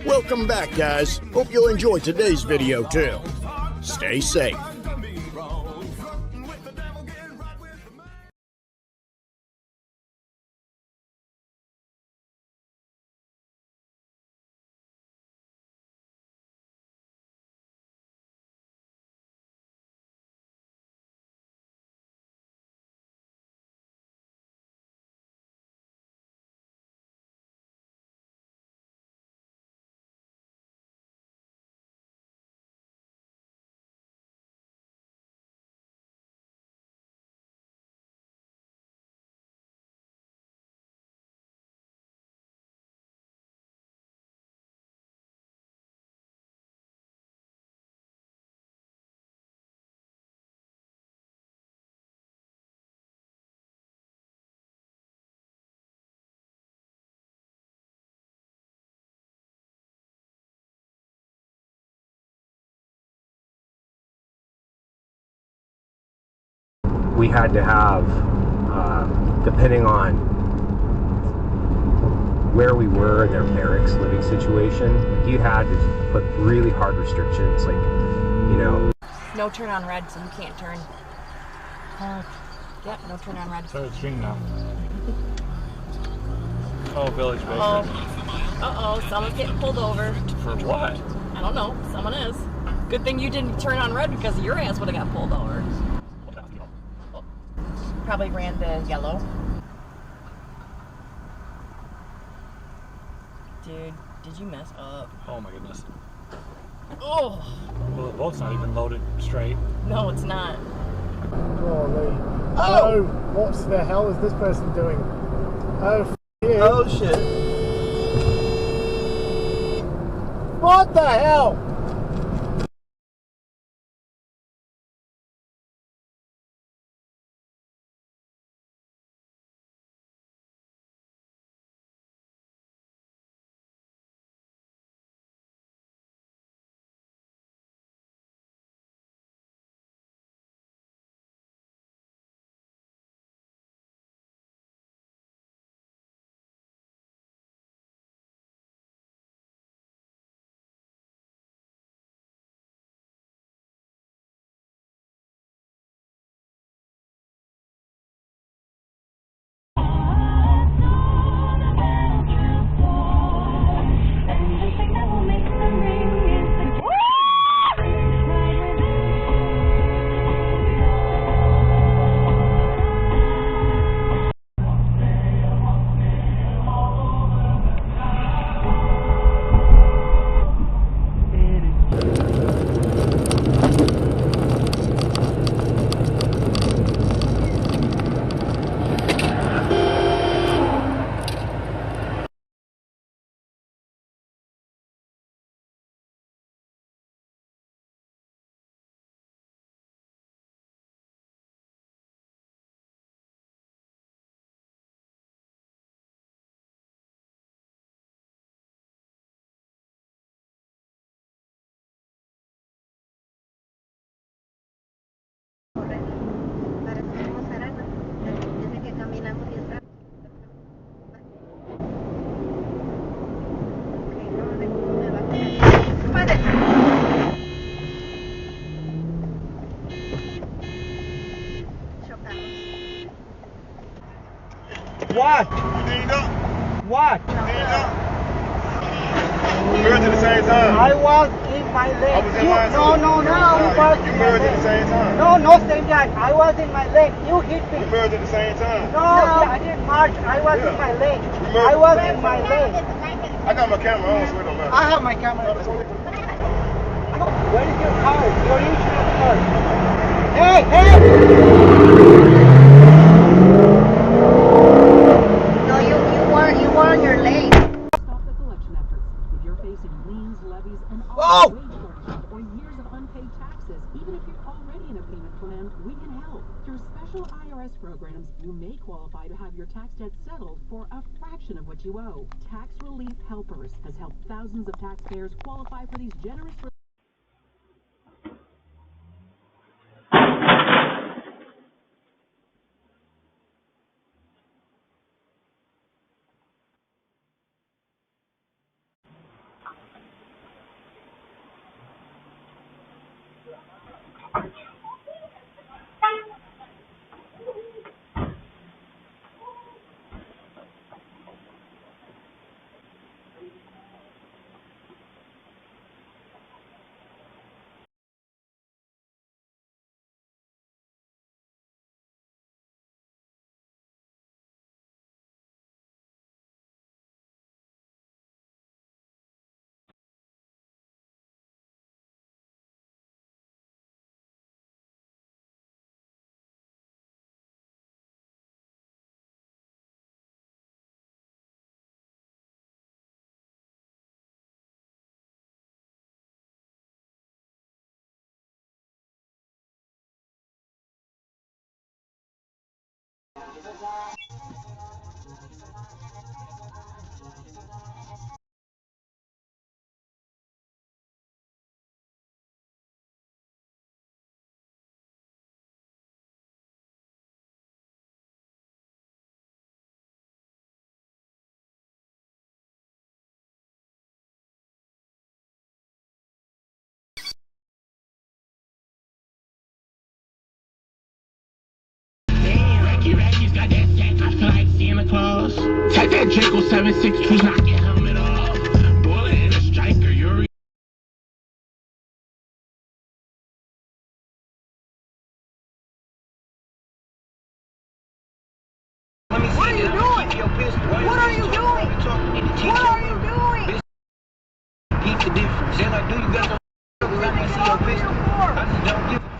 Welcome back, guys. Hope you'll enjoy today's video too. Stay safe. We had to have, depending on where we were in their barracks living situation, you had to put really hard restrictions, like, you know. No turn on red, so you can't turn. Yep, no turn on red. So it's green now. Oh, village basement. Uh-oh, someone's getting pulled over. For what? I don't know, someone is. Good thing you didn't turn on red because your ass would have got pulled over. Probably ran the yellow. Dude, did you mess up? Oh my goodness. Oh! Well, the boat's not even loaded straight. No, it's not. Holy. Oh! What the hell is this person doing? Oh, f you. Oh shit. What the hell? What? What? We were at the same time. I was in my lane. I was in mine too. No. You mirrored at the same time. No, same time. I was in my lane. You hit me. We mirrored at the same time. No, I didn't march. I was in my lane. I was in my lane. I got my camera on, so it don't matter. I have my camera. Where is your car? Your insurance card. Hey! No, you were on your lane. Stop the collection efforts. If you're facing liens, levies, and all wage shortages or years of unpaid taxes, even if you're already in a payment plan, we can help. Through special IRS programs, you may qualify to have your tax debt settled for a fraction of what you owe. Tax Relief Helpers has helped thousands of taxpayers qualify for these generous Take that Draco 7.62, knock your helmet off. Bullet and a striker, you're. What are you doing? What are you doing? What are you doing? Keep the difference. Then I do, you got some. Let me see your pistol. I just don't give a.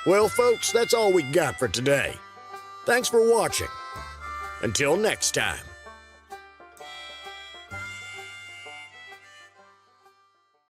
Well, folks, that's all we got for today. Thanks for watching. Until next time.